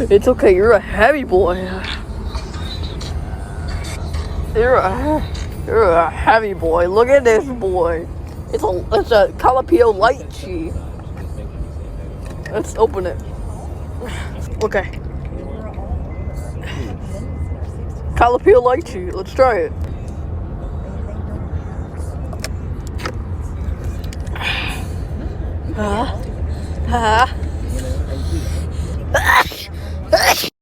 It's okay, you're a heavy boy. You're a heavy boy. Look at this boy. It's a jalapeno lychee. Let's open it. Okay. Jalapeno lychee. Let's try it.